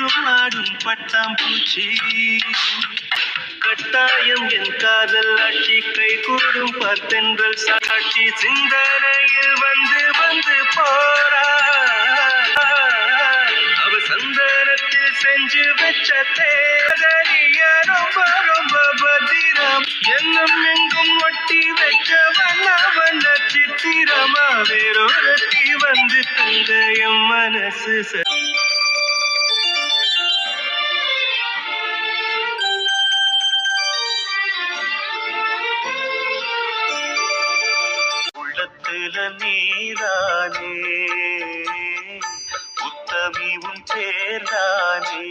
என்றும் ஆடும் பட்டாம்பூச்சி. கட்டாயம் என் காதல் ஆட்சி கைகூடும் பார்த்தென்றல் சாட்சி சிந்தனையில் வந்து வந்து போறா. அவ சந்தனத்தில் செஞ்சு வச்ச தேதலிய ரொம்ப ரொம்ப பத்திரம். எண்ணம் எங்கும் ஒட்டி வச்ச வண்ண வண்ண சித்திரமா வேறொருத்தி வந்து தந்த என் மனசு உள்ளத்துல நீதானே உத்தமி உன் பேர்தானே.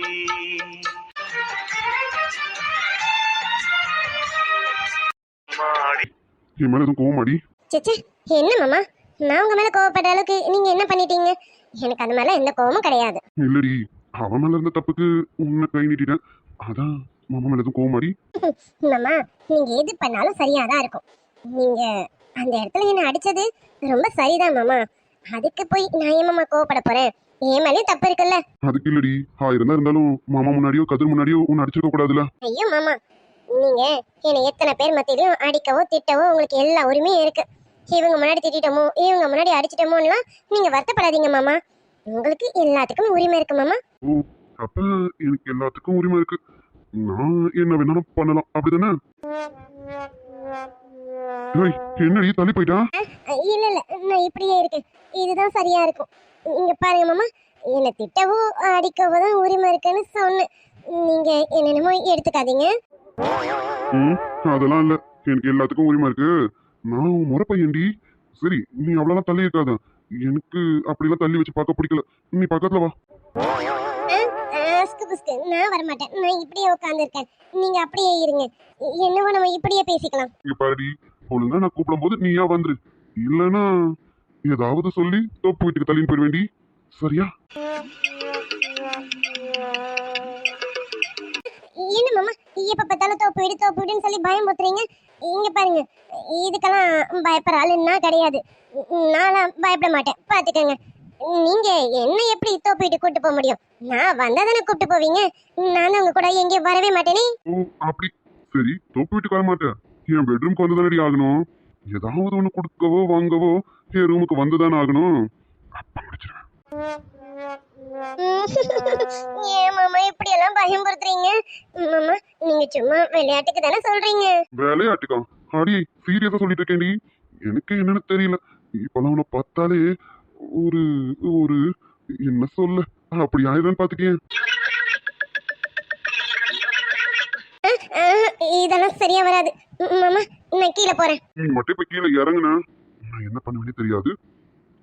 என் மேல எதுவும் கோவமாடி? சேச்சே, என்ன மாமா, நான் உங்க மேல கோவப்பட்ட அளவுக்கு நீங்க என்ன பண்ணிட்டீங்க? எனக்கு அது மேல எந்த கோவமும் கிடையாது. இல்லடி, அவன் மேல இருந்த தப்புக்கு உன்னை கை நீட்டிட்டேன். அதான் மாமா மேல எதுவும் கோவமாடி? மாமா, நீங்க எது பண்ணாலும் சரியாதான் இருக்கும். நீங்க அந்த இடத்துல என்ன அடிச்சது ரொம்ப சரிதான் மாமா. அதுக்கு போய் நான் ஏன் மாமா கோவப்பட போறேன்? என் மேலயும் தப்பு இருக்குல்ல. அதுக்கு இல்லடி, இருந்தாலும் மாமா முன்னாடியோ கதிர் முன்னாடியோ உன்னை அடிச்சிருக்க கூடாதுல. ஐயோ மாமா, நீங்க என்னை எத்தனை பேர் மத்தியிலும் அடிக்கவோ திட்டவோ உங்களுக்கு எல்லா உரிமையும் இருக்கு. இவங்க முன்னாடி திட்டமோ இவங்க முன்னாடி அடிச்சிட்டோமோலாம் நீங்க வருத்தப்படாதீங்க மாமா. உங்களுக்கு எல்லாத்துக்கும் உரிமை இருக்கு மாமா. ஓ, அப்ப எனக்கு எல்லாத்துக்கும் உரிமை இருக்கு. நான் என்ன வேணாலும் பண்ணலாம், அப்படிதானே? என்னடி தள்ளி போயிட்டா? இல்ல இல்ல, நான் இப்படியே இருக்கேன். இதுதான் சரியா இருக்கும். இங்க பாருங்க மாமா, என்னை திட்டவோ அடிக்கவோ தான் உரிமை இருக்குன்னு சொன்னேன். நீங்க என்னென்னமோ எடுத்துக்காதீங்க. அதெல்லாம் இல்ல, எனக்கு எல்லாத்துக்கும் உரிமை இருக்கு. நான் முறை பையன்டி. சரி, நீ அவ்வளவுதான் தள்ளி இருக்காத. எனக்கு அப்படிலாம் தள்ளி வச்சு பார்க்க பிடிக்கல. நீ பக்கத்துல வா. நான் வரமாட்டேன். நான் இப்படியே உட்காந்துருக்கேன். நீங்க அப்படியே இருங்க. என்னவோ நம்ம இப்படியே பேசிக்கலாம். இங்க பாருடி, ஒழுங்கா நான் கூப்பிடும் போது நீயா வந்துரு. இல்லைன்னா ஏதாவது சொல்லி தோப்பு வீட்டுக்கு தள்ளின்னு போயிட வேண்டி. சரியா? என்ன மாமா, எப்ப பார்த்தாலும் தோப்பு வீடுன்னு சொல்லி பயம் போத்துறீங்க. இங்க பாருங்க, இதுக்கெல்லாம் பயப்படுற ஆளுன்னா கிடையாது. நான்லாம் பயப்பட மாட்டேன், பாத்துக்கோங்க. நீங்க என்ன எப்படி தோப்பு வீட்டுக்கு கூட்டு போக முடியும்? நான் வந்தா தானே கூப்பிட்டு போவீங்க. நான் உங்க கூட எங்கேயும் வரவே மாட்டேனே. ஓ அப்படி. சரி, தோப்பு வீட்டுக்கு வர மாட்டேன். என் பெட்ரூம்க்கு வந்து தானே ஆகணும். ஏதாவது ஒண்ணு கொடுக்கவோ வாங்கவோ என் ரூமுக்கு வந்துதானே ஆகணும். அப்ப முடிச்சிருவேன். ஏன் மாமா இப்படி எல்லாம் பயம்படுத்துறீங்க? மாமா, நீங்க சும்மா விளையாட்டுக்கு தானே சொல்றீங்க. விளையாட்டுக்கா? அடி, சீரியஸா சொல்லிட்டு இருக்கேன்டி. எனக்கு என்னன்னு தெரியல. இப்பெல்லாம் உன்னை பார்த்தாலே ஒரு ஒரு என்ன சொல்ல அப்படி ஆயிரம் பாத்துக்கேன். இதெல்லாம் சரியா வராது மாமா. நான் கீழே போறேன். நீ மட்டும் இப்ப கீழே இறங்குனா நான் என்ன பண்ணுவேன்னு தெரியாது,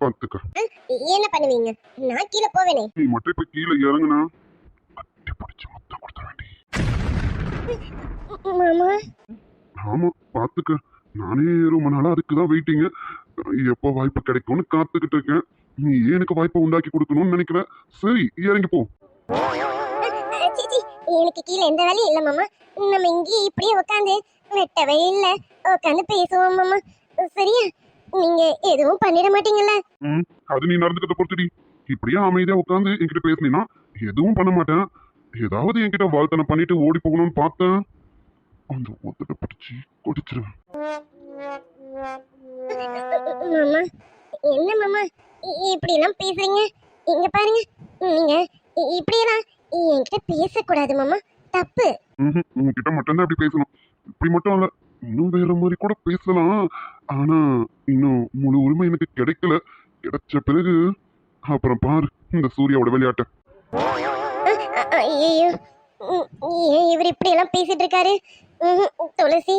பாத்துக்க. என்ன பண்ணுவீங்க? நான் கீழே போவேனே. நீ மட்டும் இப்ப கீழே இறங்குனா கட்டி பிடிச்சு மொத்தம் கொடுத்த வேண்டி. மாமா, ஆமா, பாத்துக்க. நானே ரொம்ப நாளா அதுக்குதான் வெயிட்டிங்க. எப்போ வாய்ப்பு கிடைக்கும்னு காத்துக்கிட்டு இருக்கேன். நீ எனக்கு வாய்ப்பை உண்டாக்கி கொடுக்கணும்னு நினைக்கிற. சரி, இறங்கி போ. எனக்கு கீழே எந்த வேலையும் இல்ல மாமா. நம்ம இங்கே இப்படியே உட்காந்து வெட்டவே இல்ல உட்காந்து பேசுவோம் மாமா. சரியா? நீங்க எதுவும் பண்ணிட மாட்டீங்கல்ல? அது நீ நடந்துக்கிறத பொறுத்துடி. இப்படியே அமைதியா உட்காந்து என்கிட்ட பேசுனீங்கன்னா எதுவும் பண்ண மாட்டேன். ஏதாவது என்கிட்ட வாழ்த்தனை பண்ணிட்டு ஓடி போகணும்னு பார்த்தேன், அந்த ஒத்தட பிடிச்சி குடிச்சிருவேன். மாமா, என்ன மாமா இப்படி எல்லாம் பேசுறீங்க? இங்க பாருங்க, நீங்க இப்படியெல்லாம் என்கிட்ட பேசக்கூடாது மாமா, தப்பு. உங்ககிட்ட மட்டும்தான் இப்படி பேசணும். இப்படி மட்டும் இல்ல, இன்னும் வேற மாதிரி கூட பேசலாம். ஆனா இன்னும் முழு உரிமை எனக்கு கிடைக்கல. கிடைச்ச பிறகு அப்புறம் பாரு இந்த சூர்யாவோட விளையாட்ட. ஐயோ, ஏன் இவர் இப்படி எல்லாம் பேசிட்டு இருக்காரு? துளசி,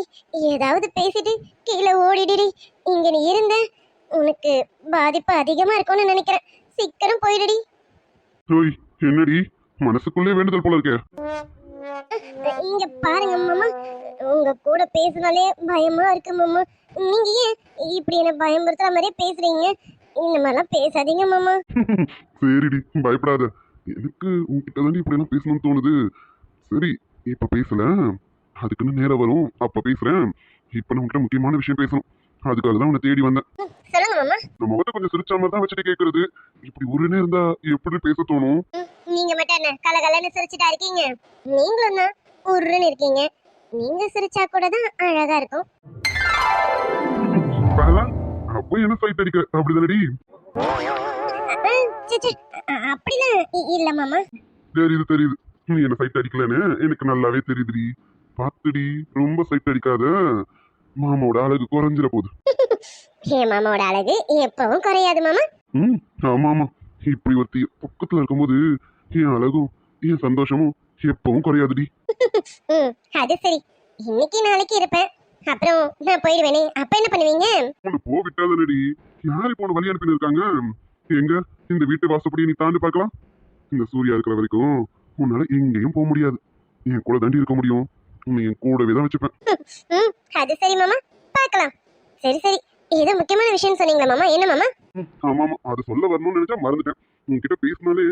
ஏதாவது பேசிட்டு கீழே ஓடிடுடி. இங்க நீ இருந்த உனக்கு பாதிப்பு அதிகமா இருக்கும்னு நினைக்கிறேன். சீக்கிரம் போயிடுடி. ஓய், என்னடி மனசுக்குள்ளே வேண்டுதல் போல இருக்க? இங்க பாருங்க மாமா, உங்க கூட பேசினாலே பயமா இருக்கு மாமா. நீங்க ஏன் இப்படி என்ன பயமுறுத்துற மாதிரியே பேசுறீங்க? இந்த மாதிரிலாம் பேசாதீங்க மாமா. சரிடி, பயப்படாத. எனக்கு உங்ககிட்ட தாண்டி இப்படி எல்லாம் பேசணும்னு தோணுது. சரி, இப்ப பேசல, அதுக்குன்னு நேரம் வரும், அப்ப பேசுறேன். இப்ப நான் உங்ககிட்ட முக்கியமான விஷயம் பேசணும். அதுக்காக தான் உன்னை தேடி வந்தேன். சொல்லுங்க மாமா. நம்ம முகத்தை கொஞ்சம் சிரிச்ச மாதிரி தான் வச்சுட்டு கேட்கறது. இப்படி உருனே இருந்தா எப்படி பேச தோணும்? நீங்க மட்டும் என்ன கலகலன்னு சிரிச்சுட்டா இருக்கீங்க? நீங்களும் தான் உருன்னு இருக்கீங்க. நீங்க சிரிச்சா கூட தான் அழகா இருக்கும். பாலா, அப்போ என்ன சைட் அடிக்க அப்படிதானடி? சிச்சி, அப்படிலாம் இல்ல மாமா. தெரியுது தெரியுது, நீ என்ன சைட் அடிக்கலன்னு எனக்கு நல்லாவே தெரியுதுடி. பாத்துடி, ரொம்ப சைட் அடிக்காத, மாமாவோட அழகு குறைஞ்சிட போகுது. என் மாமாவோட அழகு எப்பவும் குறையாது மாமா. ஆமா ஆமா, இப்படி ஒருத்தி பக்கத்துல இருக்கும்போது என் அழகும் என் சந்தோஷமும் எப்பவும் குறையாதுடி. அது சரி, இன்னைக்கு நாளைக்கு இருப்பேன், அப்புறம் நான் போயிடுவேனே, அப்ப என்ன பண்ணுவீங்க? உன்னை போ விட்டாதனடி. யாரு போன வழி அனுப்பி இருக்காங்க? எங்க இந்த வீட்டு வாசப்படியை நீ தாண்டி பார்க்கலாம். இந்த சூர்யா இருக்கிற வரைக்கும் உன்னால எங்கேயும் போக முடியாது. என் கூட தாண்டி இருக்க முடியும். உன்னை என் கூடவே தான் வச்சுப்பேன். அது சரி மாமா, பார்க்கலாம். சரி சரி, ஏதோ முக்கியமான விஷயம் சொன்னீங்களா மாமா? என்ன மாமா? ஆமா ஆமா, அதை சொல்ல வரணும்னு நினைச்சா மறந்துட்டேன். உன்கிட்ட பேசினாலே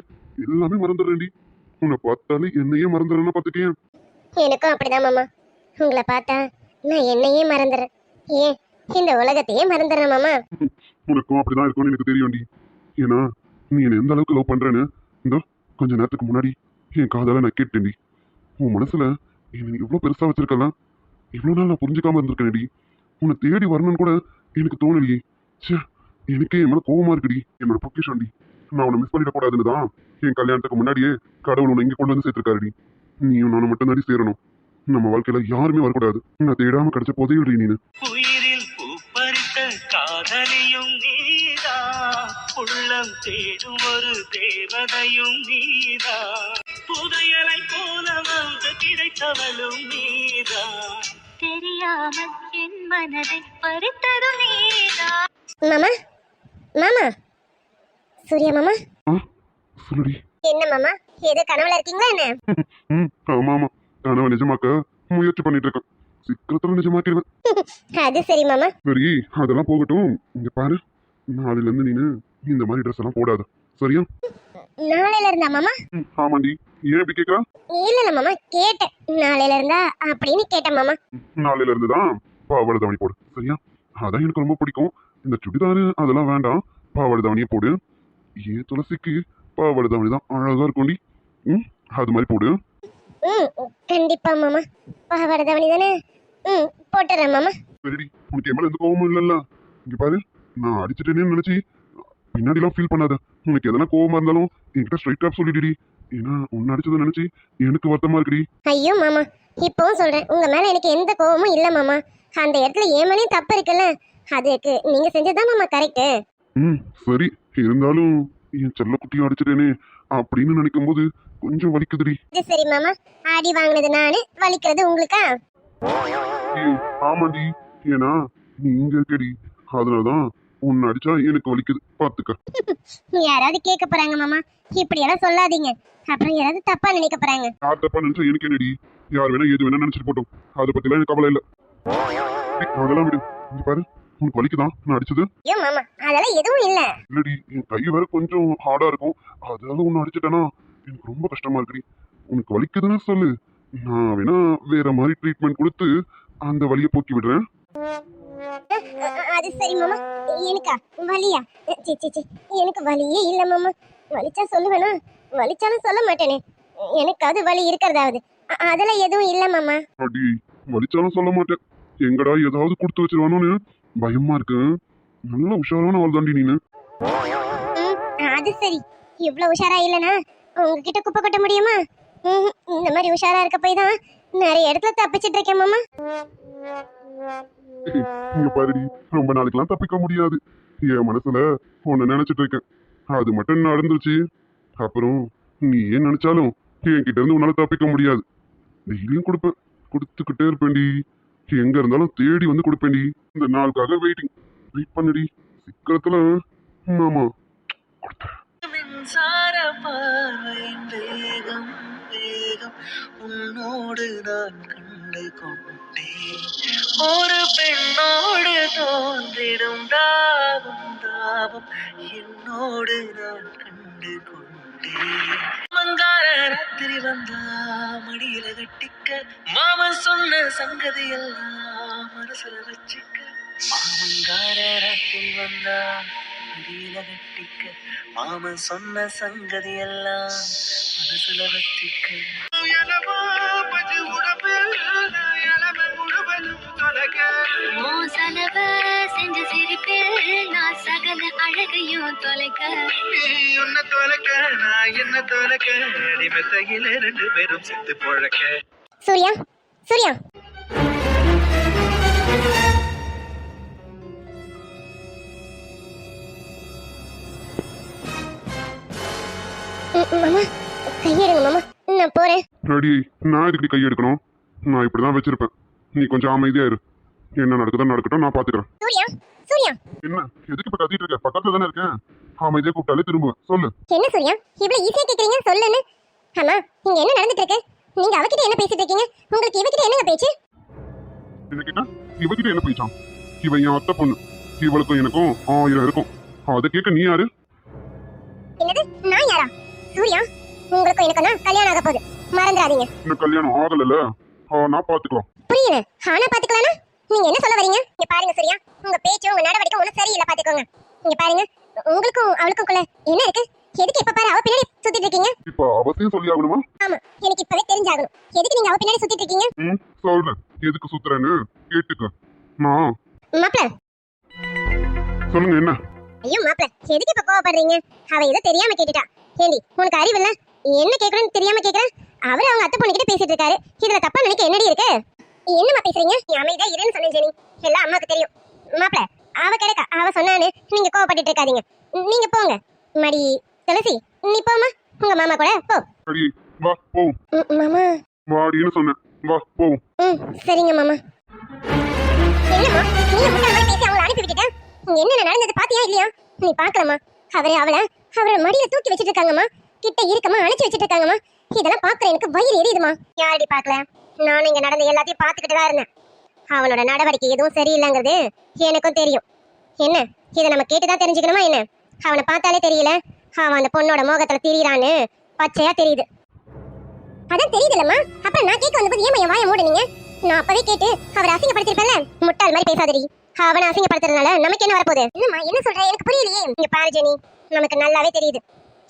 எல்லாமே மறந்துடுறேன்டி. உன்னை பார்த்தாலே என்னையே மறந்துடுறேன்னா பார்த்துட்டேன். எனக்கும் அப்படிதான் மாமா. உங்களை பார்த்தா நான் என்னையே மறந்துடுறேன். ஏன் இந்த உலகத்தையே மறந்துடுறேன் மாமா. உனக்கும் அப்படிதான் இருக்கும்னு எனக்கு தெரியும்டி. ஏன்னா நீ என்ன எந்த அளவுக்கு லவ் பண்றேன்னு இந்த கொஞ்ச நேரத்துக்கு முன்னாடி என் காதால நான் கேட்டேன்டி. உன் மனசுல என்ன எவ்வளவு பெருசா வச்சிருக்கலாம். இவ்வளவு நாள் நான் புரிஞ்சுக்காம இருந்திருக்கேன்டி. உன்னை தேடி வரணும்னு கூட எனக்கு தோணலையே. சே, எனக்கே என் மேல கோவமா இருக்குடி. என்னோட பொக்கிஷன்டி. நான் உன்னை மிஸ் பண்ணிட கூடாதுன்னு தான் என் கல்யாணத்துக்கு முன்னாடியே கடவுள் உன்னை இங்க கொண்டு வந்து சேர்த்திருக்காருடி. நீயும் நானும் மட்டும் தாடி சேரணும். நம்ம வாழ்க்கையில யாருமே வரக்கூடாது. நான் தேடாம கிடைச்ச போதையுடி நீனு. உயிரில் பூப்பறித்த காதலியும் நீதான், உள்ளம் தேடும் ஒரு தேவதையும் நீதான், புதையலை போல வந்து கிடைத்தவளும் நீதான், தெரியாமல் என் மனதை பறித்ததும் நீதான். மாமா மாமா, சூர்யா மாமா. சொல்லுடி. என்ன மாமா, ஏதோ கனவுல இருக்கீங்களா என்ன? ஆமா ஆமா, கனவை நிஜமாக்க முயற்சி பண்ணிட்டு இருக்கேன். சீக்கிரத்துல நிஜமாக்கிடுவேன். அது சரி மாமா. சரி, அதெல்லாம் போகட்டும். இங்க பாரு, நாளையில இருந்து நீனு இந்த மாதிரி ட்ரெஸ் எல்லாம் போடாத, சரியா? நாளையில இருந்தா மாமா? ஆமாண்டி. ஏன் இப்படி கேக்குறா? இல்ல மாமா, கேட்டேன். நாளையில இருந்தா அப்படின்னு கேட்டேன் மாமா. நாளையில இருந்து தான் பாவாடை தாவணி போடு, சரியா? அதான் எனக்கு ரொம்ப பிடிக்கும். இந்த சுடிதாரு அதெல்லாம் வேண்டாம், பாவாடை தாவணியே போடு. ஏன் துளசிக்கு பாவாடை தாவணி தான் அழகா இருக்கும்டி. அது மாதிரி போடு. கண்டிப்பா மாமா, பாவாடை தாவணி தானே. போட்டுறேன் மாமா. சரிடி, உனக்கு என் மேல எந்த கோவமும் இல்லல்ல. இங்க பாரு, நான் அடிச்சிட்டேன்னு நினைச்சு பின்னாடி எல்லாம் ஃபீல் பண்ணாத. உனக்கு எதனா கோவமா இருந்தாலும் என்கிட்ட ஸ்ட்ரைட்டா சொல்லிடுடி. ஏன்னா உன்னை அடிச்சதை நினைச்சு எனக்கு வருத்தமா இருக்குடி. ஐயோ மாமா, இப்பவும் சொல்றேன், உங்க மேல எனக்கு எந்த கோவமும் இல்ல மாமா. அந்த இடத்துல ஏன் மேலேயும் தப்பு இருக்குல்ல, அதுக்கு நீங்க செஞ்சதுதான் மாமா கரெக்ட். சரி, இருந்தாலும் என் செல்ல குட்டியும் அடிச்சிட்டேனே அப்படின்னு நினைக்கும் போது கொஞ்சம் வலிக்குதுடி. இது சரி மாமா, அடி வாங்கினது நானு, வலிக்கிறது உங்களுக்கா? ஆமாண்டி, ஏன்னா நீ இங்க இருக்கடி, அதனாலதான் உன்னை அடிச்சா எனக்கு வலிக்குது, பாத்துக்க. யாராவது கேட்க போறாங்க மாமா, இப்படி எல்லாம் சொல்லாதீங்க, அப்புறம் யாராவது தப்பா நினைக்க போறாங்க. யார் தப்பா நினைச்சா எனக்கு என்னடி? யார் வேணா எது வேணா நினைச்சிட்டு போட்டோம், அதை பத்தி எல்லாம் எனக்கு கவலை இல்ல. அதெல்லாம் விடு. இங்க பாரு, உனக்கு வலிக்குதான் நான் அடிச்சது? ஐயோ மாமா, அதெல்லாம் எதுவும் இல்ல. இல்லடி, என் கை வேற கொஞ்சம் ஹார்டா இருக்கும், அதனால உன்னை அடிச்சிட்டேனா எனக்கு ரொம்ப கஷ்டமா இருக்குடி. உனக்கு வலிக்குதுன்னு சொல்லு, நான் வேணா வேற மாதிரி ட்ரீட்மெண்ட் கொடுத்து அந்த வலியை போக்கி விடுறேன். அது சரி மாமா. எனக்கா வலியா? சி சி சி, எனக்கு வலியே இல்ல மாமா. வலிச்சா சொல்லுவேனா? வலிச்சாலும் சொல்ல மாட்டேனே. எனக்கு அது வலி இருக்கிறதாவது அதெல்லாம் எதுவும் இல்ல மாமா. அடி, வலிச்சாலும் சொல்ல மாட்டேன். எங்கடா ஏதாவது கொடுத்து வச்சிருவானோன்னு பயமா இருக்கு. நல்ல உஷாரான ஆள் தாண்டி நீனு. அது சரி, இவ்வளவு உஷாரா இல்லனா உங்ககிட்ட குப்பை கொட்ட முடியுமா? இந்த மாதிரி உஷாரா இருக்க போய் தான் நிறைய இடத்துல தப்பிச்சிட்டு இருக்கேன் மாமா. இங்க பாருடி, ரொம்ப நாளைக்கெல்லாம் தப்பிக்க முடியாது. என் மனசுல உன்னை நினைச்சிட்டு இருக்கேன், அது மட்டும் நடந்துருச்சு அப்புறம் நீ ஏன் நினைச்சாலும் என்கிட்ட இருந்து உன்னால தப்பிக்க முடியாது. டெய்லியும் கொடுப்பேன், கொடுத்துக்கிட்டே இருப்பேன்டி. எங்க இருந்தாலும் தேடி வந்து கொடுப்பேன்டி. இந்த நாளுக்காக வெயிட் பண்ணுடி. சீக்கிரத்துல ஆமா கொடுத்தேன். மின்சார பார்வையின் வேகம் வேகம் உன்னோடு நான் கண்டு கொண்டேன், ஒரு பெண்ணோடு தோன்றிடும் தாபம் தாபம் என்னோடு நான் கண்டு கொண்டேன். மங்கார ராத்திரி வந்தா மடியில கட்டிக்க, மாமன் சொன்ன சங்கதி எல்லாம் மனசுல வச்சுக்க, மாமங்காரத்தில் வந்தா அடியில கட்டிக்க மாமன் சொன்ன சங்கதி எல்லாம் மனசுல வச்சிக்க உன் சலவ செஞ்ச சிரிப்பில் நான் சகல அழகையும் தொலைக்க உன்னை தொலைக்க நான் என்ன தொலைக்க அடிமத்தையில 2 பேரும் செத்து பொழக்க. சூர்யா சூர்யா மாமா கையெடுங்க மாமா, நான் போறேன். அடி நான் இதுக்கு கை எடுக்கணும்? நான் இப்படிதான் வச்சிருப்பேன். நீ கொஞ்சம் அமைதியா இரு. என்ன நடக்குதோ நடக்கட்டும், நான் பாத்துக்கிறேன். சூர்யா சூர்யா என்ன எதுக்கு இப்ப கத்திட்டு இருக்க? பக்கத்துல தானே இருக்கேன். அமைதியா கூப்பிட்டாலே திரும்புவேன். சொல்லு. என்ன சூர்யா இவ்வளவு ஈஸியா கேக்குறீங்க? சொல்லுன்னு. அம்மா இங்க என்ன நடந்துட்டு இருக்கு? நீங்க அவகிட்ட என்ன பேசிட்டு இருக்கீங்க? உங்களுக்கு இவகிட்ட என்னங்க பேச்சு? என்ன கேட்டா? இவகிட்ட என்ன பேச்சான்? இவன் என் அத்தை பொண்ணு. இவளுக்கும் எனக்கும் 1000 இருக்கும். அதை கேட்க நீ யாரு? என்னது நான் யாரா? சூர்யா உங்களுக்கும் எனக்கும்னா கல்யாணம் ஆக போகுது, மறந்துடாதீங்க. இன்னும் கல்யாணம் ஆகல. நான் பாத்துக்கலாம். புரியல. ஆனா பாத்துக்கலாம்னா நீங்க என்ன சொல்ல வரீங்க? இங்க பாருங்க சூர்யா, உங்க பேச்சு உங்க நடவடிக்கை ஒண்ணும் சரியில்லை, பாத்துக்கோங்க. இங்க பாருங்க, உங்களுக்கும் அவளுக்குள்ள என்ன இருக்கு? எதுக்கு இப்ப பாரு அவ பின்னாடி சுத்திட்டு இருக்கீங்க? இப்ப அவசியம் சொல்லி ஆகணுமா? ஆமா, எனக்கு இப்பவே தெரிஞ்சாகணும். எதுக்கு நீங்க அவ பின்னாடி சுத்திட்டு இருக்கீங்க? சொல்றேன். எதுக்கு சுத்துறேன்னு கேட்டுக்க. நான் மாப்ள. சொல்லுங்க என்ன? ஐயோ மாப்ள, எதுக்கு இப்ப கோவப்படுறீங்க? அவ ஏதோ தெரியாம கேட்டுட்டா. ஏண்டி உனக்கு அறிவு இல்ல? என்ன கேக்குறேன்னு தெரியாம கேக்குற? அவரு அவங்க அத்தை பொண்ணு கிட்ட பேசிட்டு இருக்காரு. இதுல தப்பா நினைக்க என்னடி இருக்கு? என்னமா பேசுறீங்க? நீ அமைதியா இருன்னு சொன்னேன் ஜெனி. எல்லாம் அம்மாக்கு தெரியும். மாப்ள அவ கிடக்கா, அவ சொன்னான்னு நீங்க கோவப்பட்டுட்டு இருக்காதீங்க. நீங்க போங்க. மடி துளசி, நீ போமா உங்க மாமா கூட போ. அடி வா போவோம். மாமா வாடின்னு சொன்னேன். வா போவோம். சரிங்க மாமா. என்னம்மா நீ முட்டாள் மாதிரி பேசி அவளை அனுப்பி விட்டுட்ட? இங்க என்ன நடந்தது பாத்தியா இல்லையா? நீ பாக்கலாமா? அவரை மடியில தூக்கி வச்சிட்டு இருக்காங்கம்மா. கிட்ட இருக்கமா அணைச்சு வச்சிட்டு இருக்காங்கம்மா. இதெல்லாம் பாக்குற எனக்கு வயிறு எரியுதுமா. யாரடி பாக்கல? நானும் இங்க நடந்த எல்லாத்தையும் பாத்துக்கிட்டு தான் இருந்தேன். அவனோட நடவடிக்கை எதுவும் சரியில்லைங்கிறது எனக்கும் தெரியும். என்ன இதை நம்ம கேட்டுதான் தெரிஞ்சுக்கணுமா என்ன? அவனை பார்த்தாலே தெரியல அவன் அந்த பொண்ணோட மோகத்துல திரியிறான்னு பச்சையா தெரியுது. அதான் தெரியுதுல்லம்மா. அப்புறம் நான் கேட்க வந்தபோது ஏமா என் வாயை மூடுனீங்க? நான் அப்பவே கேட்டு அவரை அசிங்கப்படுத்திருப்பேன்ல. முட்டாள் மாதிரி பேசாதடி. அவனை அசிங்கப்படுத்துறதுனால நமக்கு என்ன வரப்போகுது? என்னம்மா என்ன சொல்ற? எனக்கு புரியலையே. இங்க பாரு ஜெனி, நமக்கு நல்லாவே தெரியுது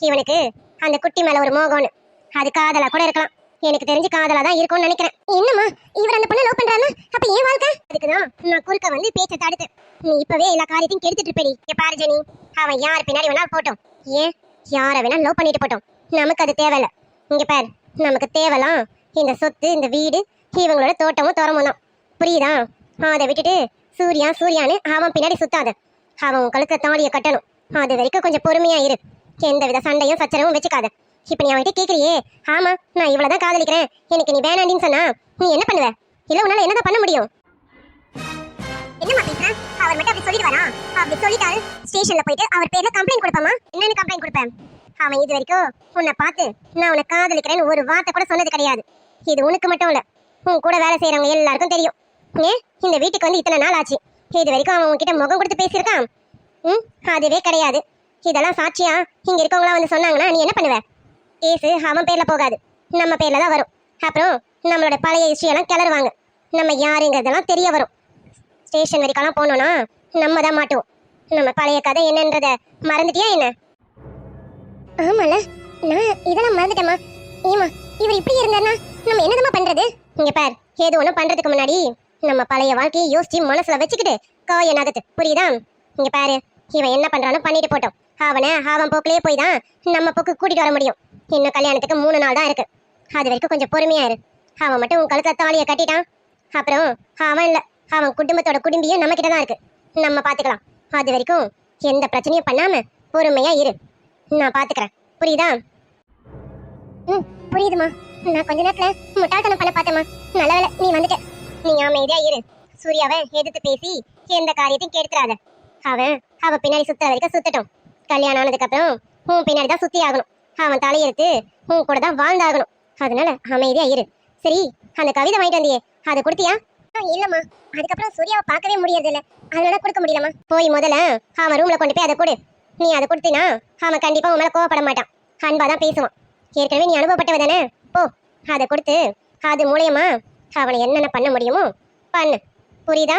இவனுக்கு அந்த குட்டி மேல ஒரு மோகம்னு. அது காதலா கூட இருக்கலாம். எனக்கு தெரிஞ்சு காதலா தான் இருக்கும்னு நினைக்கிறேன். என்னம்மா இவர் அந்த பொண்ணை லவ் பண்றானா? அப்ப ஏன் வாழ்க்கை? அதுக்குதான் நான் குறுக்க வந்து பேச்ச தடுத்து நீ இப்பவே எல்லா காரியத்தையும் கெடுத்துட்டு இருப்பேடி. இங்க பாரு ஜெனி, அவன் யார் பின்னாடி வேணாலும் போட்டோம், ஏன் யார வேணா லவ் பண்ணிட்டு போட்டோம், நமக்கு அது தேவையில்ல. இங்க பாரு, நமக்கு தேவலாம் இந்த சொத்து, இந்த வீடு, இவங்களோட தோட்டமும் தோரமும் தான். புரியுதா? அதை விட்டுட்டு சூர்யான்னு அவன் பின்னாடி சுத்தாத. அவன் கழுத்துல தாலியை கட்டணும். அது வரைக்கும் கொஞ்சம் பொறுமையா இரு. எந்த வித சண்டையும் சச்சரவும் வச்சுக்காத. இப்ப நீ அவன்கிட்ட கேக்குறியே, ஆமா நான் இவ்வளவுதான் காதலிக்கிறேன், எனக்கு நீ வேணாண்டின்னு சொன்னா நீ என்ன பண்ணுவ? இல்ல உன்னால என்னதான் பண்ண முடியும்? என்னமா பேசுற? அவர் மட்டும் அப்படி சொல்லிடுவாரா? அப்படி சொல்லிட்டாரு ஸ்டேஷன்ல போயிட்டு அவர் பேர்ல கம்ப்ளைண்ட் கொடுப்பமா? என்னன்னு கம்ப்ளைண்ட் கொடுப்பேன்? அவன் இது வரைக்கும் உன்னை பார்த்து நான் உன்னை காதலிக்கிறேன்னு ஒரு வார்த்தை கூட சொன்னது கிடையாது. இது உனக்கு மட்டும் இல்ல, உன் கூட வேலை செய்யறவங்க எல்லாருக்கும் தெரியும். ஏன் இந்த வீட்டுக்கு வந்து இத்தனை நாள் ஆச்சு, இது வரைக்கும் அவன் உன்கிட்ட முகம் கொடுத்து பேசியிருக்கான்? அதுவே கிடையாது. இதெல்லாம் சாட்சியா இங்க இருக்கவங்களா வந்து சொன்னாங்கன்னா நீ என்ன பண்ணுவ? கேஸு அவன் பேர்ல போகாது, நம்ம பேர்ல தான் வரும். அப்புறம் நம்மளோட பழைய ஹிஸ்ட்ரியெல்லாம் கிளறுவாங்க. நம்ம யாருங்கிறதெல்லாம் தெரிய வரும். ஸ்டேஷன் வரைக்கெல்லாம் போனோம்னா நம்ம தான் மாட்டுவோம். நம்ம பழைய கதை என்னன்றத மறந்துட்டியா என்ன? ஆமால, நான் இதெல்லாம் மறந்துட்டேம்மா. ஏமா இவர் இப்படி இருந்தாருன்னா நம்ம என்னதுமா பண்றது? இங்க பார், ஏதோ ஒன்றும் பண்றதுக்கு முன்னாடி நம்ம பழைய வாழ்க்கையை யோசிச்சு மனசுல வச்சுக்கிட்டு காய நகத்து. புரியுதா? இங்க பாரு, இவன் என்ன பண்றானோ பண்ணிட்டு போட்டோம். அவன் போக்கிலேயே போய் தான் நம்ம போக்கு கூட்டிட்டு வர முடியும். இன்னும் கல்யாணத்துக்கு 3 நாள் தான் இருக்கு. அது வரைக்கும் கொஞ்சம் பொறுமையா இரு. அவன் மட்டும் உன் கழுத்துல தாலியை கட்டிட்டான், அப்புறம் அவன் இல்ல, அவன் குடும்பத்தோட குடும்பியும் நம்ம கிட்ட தான் இருக்கு. நம்ம பாத்துக்கலாம். அது வரைக்கும் எந்த பிரச்சனையும் பண்ணாம பொறுமையா இரு. நான் பாத்துக்கிறேன். புரியுதா? புரியுதுமா. நான் கொஞ்ச நேரத்துல முட்டாள்தனம் பண்ண பார்த்தேம்மா. நல்ல வேலை நீ வந்துட்ட. நீ அமைதியா இரு. சூர்யாவை எதிர்த்து பேசி எந்த காரியத்தையும் கெடுத்துறாத. அவ பின்னாடி சுத்துற வரைக்கும் சுத்தட்டும். கல்யாணம் ஆனதுக்கு அப்புறம் உன் பின்னாடி தான் சுத்தி ஆகணும். அவன் தலையெடுத்து உன் கூட தான் வாழ்ந்தாகணும். அதனால அமைதியா இரு. சரி, அந்த கவிதை வாங்கிட்டு வந்தியே, அதை கொடுத்தியா? இல்லம்மா, அதுக்கப்புறம் சூர்யாவை பார்க்கவே முடியறது இல்ல, அதனால கொடுக்க முடியலம்மா. போய் முதல்ல அவன் ரூம்ல கொண்டு போய் அதை கொடு. நீ அதை கொடுத்தினா அவன் கண்டிப்பா உன் மேல கோவப்பட மாட்டான், அன்பா தான் பேசுவான். ஏற்கனவே நீ அனுபவப்பட்டவ தானே, போ அதை கொடுத்து அது மூலியமா அவனை என்னென்ன பண்ண முடியுமோ பண்ணு. புரியுதா?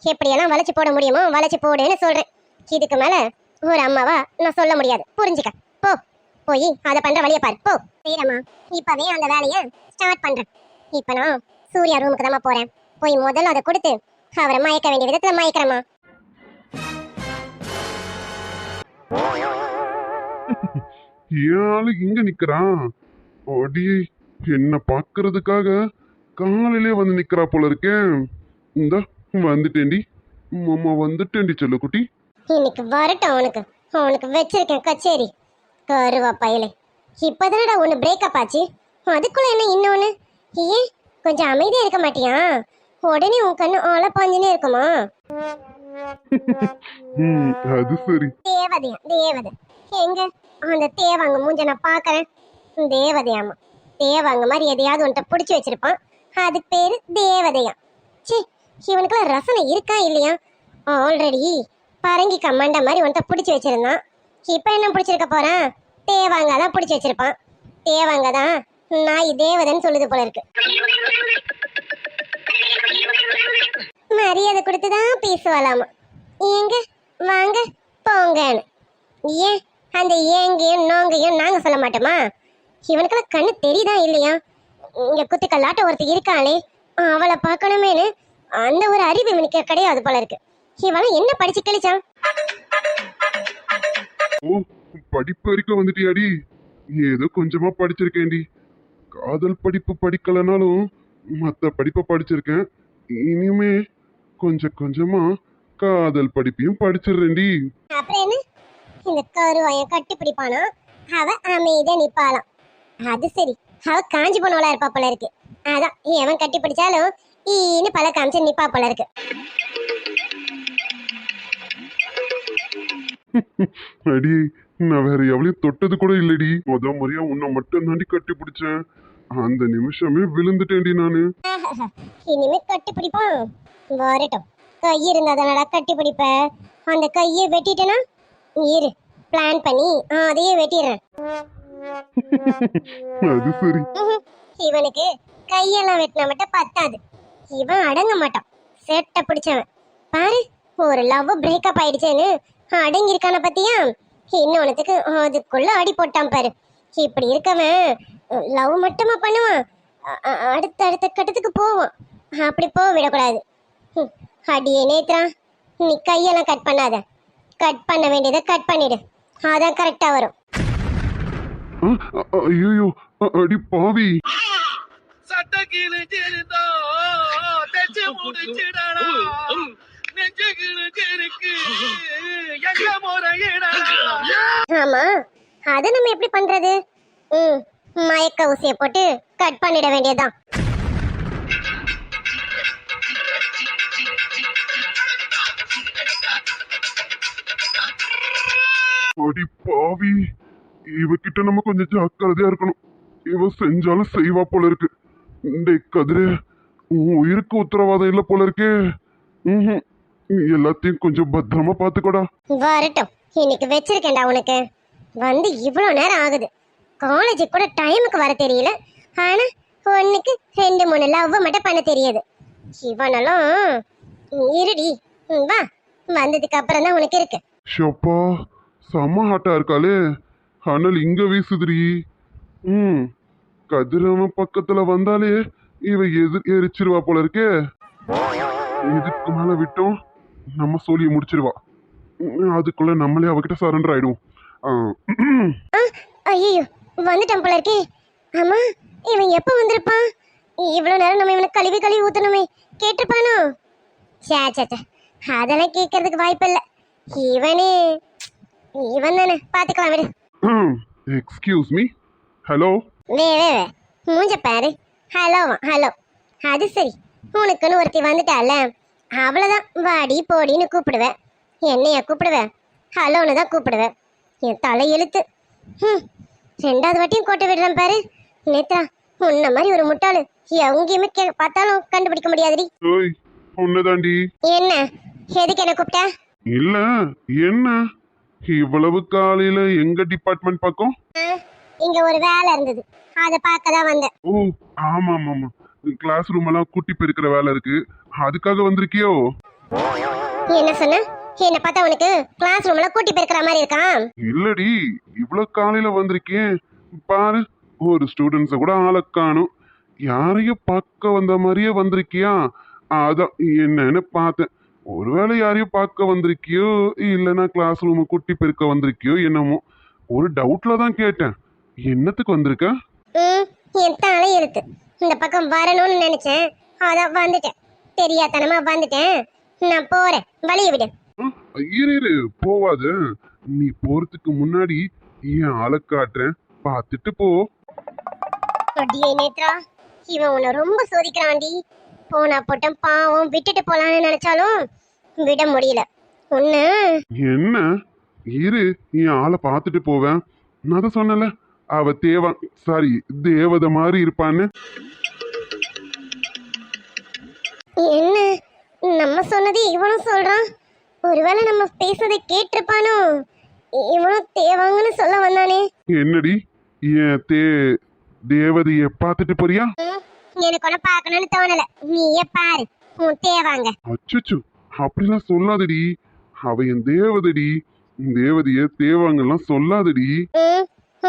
எப்படியெல்லாம் வளைச்சு போட முடியுமோ வளைச்சு போடுன்னு சொல்றேன். இதுக்கு மேல ஒரு அம்மாவா நான் சொல்ல முடியாது, புரிஞ்சுக்க. போ போய் அதை பண்ற வழியை பாரு, போ. சரிம்மா, இப்பவே அந்த வேலையை ஸ்டார்ட் பண்றேன். இப்ப நான் சூர்யா ரூமுக்கு தான் போறேன். போய் முதல்ல அதை கொடுத்து அவரை மயக்க வேண்டிய விதத்துல மயக்கிறேம்மா. ஏழு இங்க நிக்கிறான். அடி, என்ன பாக்குறதுக்காக காலையிலே வந்து நிக்கிறா போல இருக்கேன். இந்த வந்துட்டேன்டி மாமா, வந்துட்டேன்டி செல்லுக்குட்டி. இன்னைக்கு வரட்டும் அவனுக்கு, அவனுக்கு வச்சிருக்கேன் கச்சேரி. கருவா பயலே, இப்பதானடா ஒண்ணு பிரேக்கப் ஆச்சு, அதுக்குள்ள என்ன இன்னொன்னு? ஏன் கொஞ்சம் அமைதியா இருக்க மாட்டியா? உடனே உன் கண்ணு ஆள பாஞ்சுனே இருக்குமா? அது சரி. தேவதையா தேவதை, எங்க அந்த தேவாங்க மூஞ்ச நான் பாக்குறேன். தேவதையாமா, தேவாங்க மாதிரி எதையாவது உன்கிட்ட புடிச்சு வச்சிருப்பான், அதுக்கு பேரு தேவதையா. ச்சே, இவனுக்குலாம் ரசனை இருக்கா இல்லையா? ஆல்ரெடி பரங்கி கம்மண்ட மாதிரி உன்கிட்ட பிடிச்சி வச்சிருந்தான், இப்ப என்ன பிடிச்சிருக்க போறான்? தேவாங்க தான் பிடிச்சி வச்சிருப்பான். தேவாங்க தான் நாய் தேவதைன்னு சொல்லுது போல இருக்கு. மரியாதை கொடுத்துதான் பேசுவாளாமா, ஏங்க வாங்க போங்கன்னு. ஏன் அந்த ஏங்கையும் நோங்கையும் நாங்க சொல்ல மாட்டோமா? இவனுக்கெல்லாம் கண்ணு தெரியுதா இல்லையா? இங்க குத்துக்கல்லாட்ட ஒருத்தர் இருக்காளே, அவளை பார்க்கணுமேனு அந்த ஒரு அறிவு இவனுக்கு கிடையாது போல இருக்கு. இவனும் என்ன படிச்சு கழிச்சான்? ஓ, படிப்பு வரைக்கும் வந்துட்டியாடி? ஏதோ கொஞ்சமா படிச்சிருக்கேன்டி. காதல் படிப்பு படிக்கலனாலும் மத்த படிப்பை படிச்சிருக்கேன். இனிமே கொஞ்சம் கொஞ்சமா காதல் படிப்பையும் படிச்சிடுறேன்டி. அப்புறம் என்ன, இந்த கருவாயம் கட்டி பிடிப்பானா, அவ அமைதியா நிப்பாளாம். அது சரி, அவ காஞ்சி போனவளா இருப்பா போல இருக்கு. அதான் எவன் கட்டி பிடிச்சாலும் ஈன்னு பல காமிச்சு நிப்பா போல இருக்கு. அடி, நான் வேற எவ்வளவு தொட்டது கூட இல்லடி. முறையா உன்னை மட்டும் தாண்டி கட்டி பிடிச்சேன். அந்த நிமிஷமே விழுந்துட்டேன்டி நானு. இனிமே கட்டி பிடிப்பான், வரட்டும். கை இருந்தாதானடா கட்டி பிடிப்ப, அந்த கையை வெட்டிட்டேனா இரு, பிளான் பண்ணி அதையே வெட்டிடுறேன். அது சரி. இவனுக்கு கையெல்லாம் வெட்டினா மட்டும் பத்தாது, இவன் அடங்க மாட்டான். சேட்டை பிடிச்சவன் பாரு, ஒரு லவ் பிரேக்கப் ஆயிடுச்சேன்னு அடங்கி இருக்கான பத்தியா? இன்னொன்னுக்கு அதுக்குள்ள அடி போட்டான் பாரு. இப்படி இருக்கவன் லவ் மட்டுமா பண்ணுவான், அடுத்த அடுத்த கட்டத்துக்கு போவான். அப்படி போக விடக்கூடாது. அடியே நேத்ரா, நீ கையெல்லாம் கட் பண்ணாத, கட் பண்ண வேண்டியதை கட் பண்ணிடு, அதான் கரெக்டா வரும். ஐயோ, அடி பாவி. சட்ட கிழிஞ்சிருந்தோ தச்சு முடிச்சிடடா, நெஞ்சு கிழிஞ்சிருக்கு எங்க முறையிடடா. ஆமா, அதை நம்ம எப்படி பண்றது? மயக்க ஊசியை போட்டு கட் பண்ணிட வேண்டியதுதான். அடி பாவி, இவகிட்ட நம்ம கொஞ்சம் ஜாக்கிரதையா இருக்கணும். இவ செஞ்சாலும் செய்வா போல இருக்கு. டேய் கதிரே, உன் உயிருக்கு உத்தரவாதம் இல்ல போல இருக்கே. எல்லாத்தையும் கொஞ்சம் பத்திரமா பாத்துக்கோடா. வரட்டும், இன்னைக்கு வச்சிருக்கேன்டா உனக்கு. வந்து இவ்வளவு நேரம் ஆகுது, காலேஜுக்கு கூட டைமுக்கு வர தெரியல. ஆனா ஒண்ணுக்கு 2-3 லவ் மட்டும் பண்ண தெரியுது. இவனெல்லாம் இருடி, வா, வந்ததுக்கு அப்புறம் தான் உனக்கு இருக்கு. ஷப்பா, செம்ம ஹாட்டா இருக்காளே. ஆனால் இங்க வீசுதுரி. கதிரவன் பக்கத்துல வந்தாலே இவ எரிச்சிருவா போல இருக்கே. இதுக்கு மேல விட்டோம் நம்ம சோழியை முடிச்சிருவா. அதுக்குள்ள நம்மளே அவகிட்ட சரண்டர் ஆயிடுவோம். ஐயோ, வந்துட்டான் போல இருக்கே. ஆமா, இவன் எப்ப வந்திருப்பான்? இவ்வளவு நேரம் நம்ம இவனை கழுவி கழுவி ஊத்தணுமே, கேட்டிருப்பானோ? சே, அதெல்லாம் கேட்கறதுக்கு வாய்ப்பு இல்ல. இவன் தானே, பாத்துக்கலாம் விடு. Excuse me, hello. வே மூஞ்ச பாரு, ஹலோவா ஹலோ. அது சரி, உனக்குன்னு ஒருத்தி வந்துட்டால, அவ்வளவுதான் வாடி போடின்னு கூப்பிடுவேன். என்னையா கூப்பிடுவேன்? ஹலோன்னு தான் கூப்பிடுவேன். என் தலை எழுத்து. 2வது வாட்டியும் கோட்டை விடுறேன் பாரு. நேத்ரா, உன்ன மாதிரி ஒரு முட்டாளு எங்கேயுமே பார்த்தாலும் கண்டுபிடிக்க முடியாதுடி. ஓய், உன்னதாண்டி. என்ன, எதுக்கு என்ன கூப்பிட்ட? இல்ல, என்ன இவ்வளவு காலையில எங்க டிபார்ட்மெண்ட் பக்கம்? இங்க ஒரு வேலை இருந்தது, அத பார்க்க தான் வந்தேன். ஓ, ஆமா ஆமா, கிளாஸ் ரூம் எல்லாம் கூட்டி பெருக்கிற வேலை இருக்கு, அதுக்காக வந்திருக்கியோ? என்ன சொன்ன? என்ன பார்த்தா உனக்கு கிளாஸ் ரூம்ல கூட்டி போயிருக்கிற மாதிரி இருக்கான்? இல்லடி, இவ்வளவு காலையில வந்திருக்கேன் பாரு, ஒரு ஸ்டூடெண்ட்ஸ கூட ஆளை காணும். யாரையும் பார்க்க வந்த மாதிரியே வந்திருக்கியா? அதான் என்னன்னு பார்த்தேன். ஒருவேளை யாரையும் பார்க்க வந்திருக்கியோ இல்லைன்னா கிளாஸ் ரூம் கூட்டி பெருக்க வந்திருக்கியோ என்னமோ, ஒரு டவுட்ல தான் கேட்டேன். என்னத்துக்கு வந்திருக்க? என் தலை எழுத்து. இந்த பக்கம் வரணும்னு நினைச்சேன், அதான் வந்துட்டேன். தெரியாதனமா வந்துட்டேன். நான் போறேன், வழிய விடு. இரு போவாத. நீ போறதுக்கு முன்னாடி என் ஆளை காட்டுறேன், பார்த்துட்டு போ. அடியே நேத்ரா, இவன் உன்னை ரொம்ப சோதிக்கிறான்டி. போனா போட்டம் பாவம், விட்டுட்டு போலான்னு நினைச்சாலும் விட முடியல. ஒண்ணு என்ன? இரு, என் ஆளை பார்த்துட்டு போவேன். நான் தான் சொன்னல, அவ தேவதை மாதிரி இருப்பான்னு. என்ன நம்ம சொன்னது இவனும் சொல்றான்? ஒருவேளை நம்ம பேசுறதை கேட்டிருப்பானோ? இவனும் தேவாங்கன்னு சொல்ல வந்தானே. என்னடி, என் தேவதைய பார்த்துட்டு போறியா? எனக்கு ஒன்ன பார்க்கணும்னு தோணல, நீயே பாரு. உன் தேவாங்க. அச்சோ, அப்படிலாம் சொல்லாதடி. அவ என் தேவதடி. தேவதைய தேவாங்கெல்லாம் சொல்லாதடி.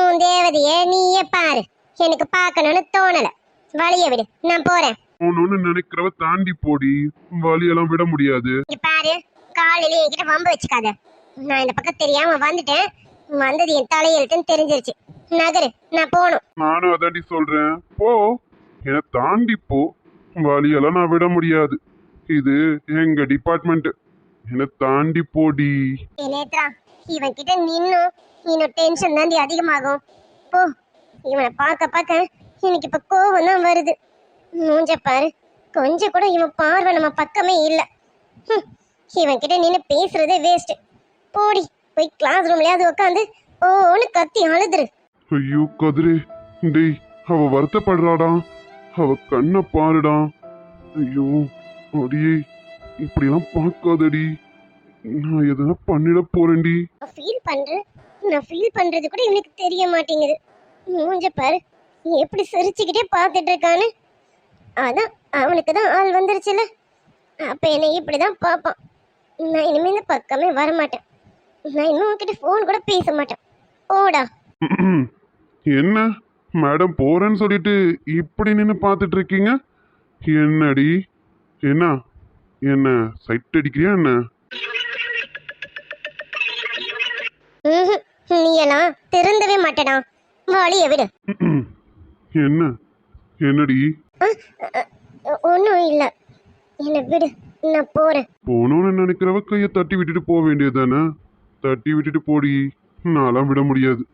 உன் தேவதைய நீயே பாரு. எனக்கு பார்க்கணும்னு தோணல, வழிய விடு. நான் போறேன். ஒன்னு நினைக்கிறவ தாண்டி போடி, வழியெல்லாம் விட முடியாது. இங்க பாரு, காலையில என்கிட்ட வம்பு வச்சுக்காத. நான் இந்த பக்கம் தெரியாம வந்துட்டேன். வந்தது என் தலையெழுத்துன்னு தெரிஞ்சிருச்சு. நகரு, நான் போகணும். நானும் அதாண்டி சொல்றேன், போ. என்னை தாண்டி போ, வழியெல்லாம் நான் விட முடியாது. இது எங்க டிபார்ட்மெண்ட். என்னை தாண்டி போடி. நேத்ரா, இவன் கிட்ட இன்னும் டென்ஷன் தாண்டி அதிகமாகும். போ. இவனை பார்க்க பார்க்க எனக்கு இப்ப கோவம் தான் வருது. மூஞ்ச பாரு, கொஞ்சம் கூட இவன் பார்வை நம்ம பக்கமே இல்ல. இவன் கிட்ட நின்று பேசுறதே வேஸ்ட். போடி, போய் கிளாஸ் ரூம்லயாவது உட்காந்து ஓன்னு கத்தி அழுதுரு. ஐயோ கதிரே, டேய், அவ வருத்தப்படுறாடா. அவ கண்ணை பாருடா. ஐயோ அடியே, இப்படிலாம் பார்க்காதடி. நான் எதனா பண்ணிட போறேன்டி. நான் ஃபீல் பண்றது கூட இவனுக்கு தெரிய மாட்டேங்குது. மூஞ்ச பாரு, எப்படி சிரிச்சுக்கிட்டே பார்த்துட்டு இருக்கான்னு. அதான் அவனுக்கு தான் ஆள் வந்துருச்சுல, அப்ப என்னை இப்படிதான் பார்ப்பான். நான் இனிமே இந்த பக்கமே வரமாட்டேன். நான் இன்னும் உன்கிட்ட ஃபோன் கூட பேச மாட்டேன். போடா. என்ன மேடம் போறேன்னு சொல்லிட்டு இப்படி நின்று பார்த்துட்டு இருக்கீங்க? என்னடி, என்ன சைட் அடிக்கிறியா என்ன? நீ எல்லாம் திருந்தவே மாட்டேடா, வழிய விடு. என்னடி? ஒன்றும் இல்லை, என்னை விடு, நான் போறேன். போனோன்னு நினைக்கிறவ கையை தட்டி விட்டுட்டு போக வேண்டியதுதானே? தட்டி விட்டுட்டு போடி, நான்லாம் விட முடியாது.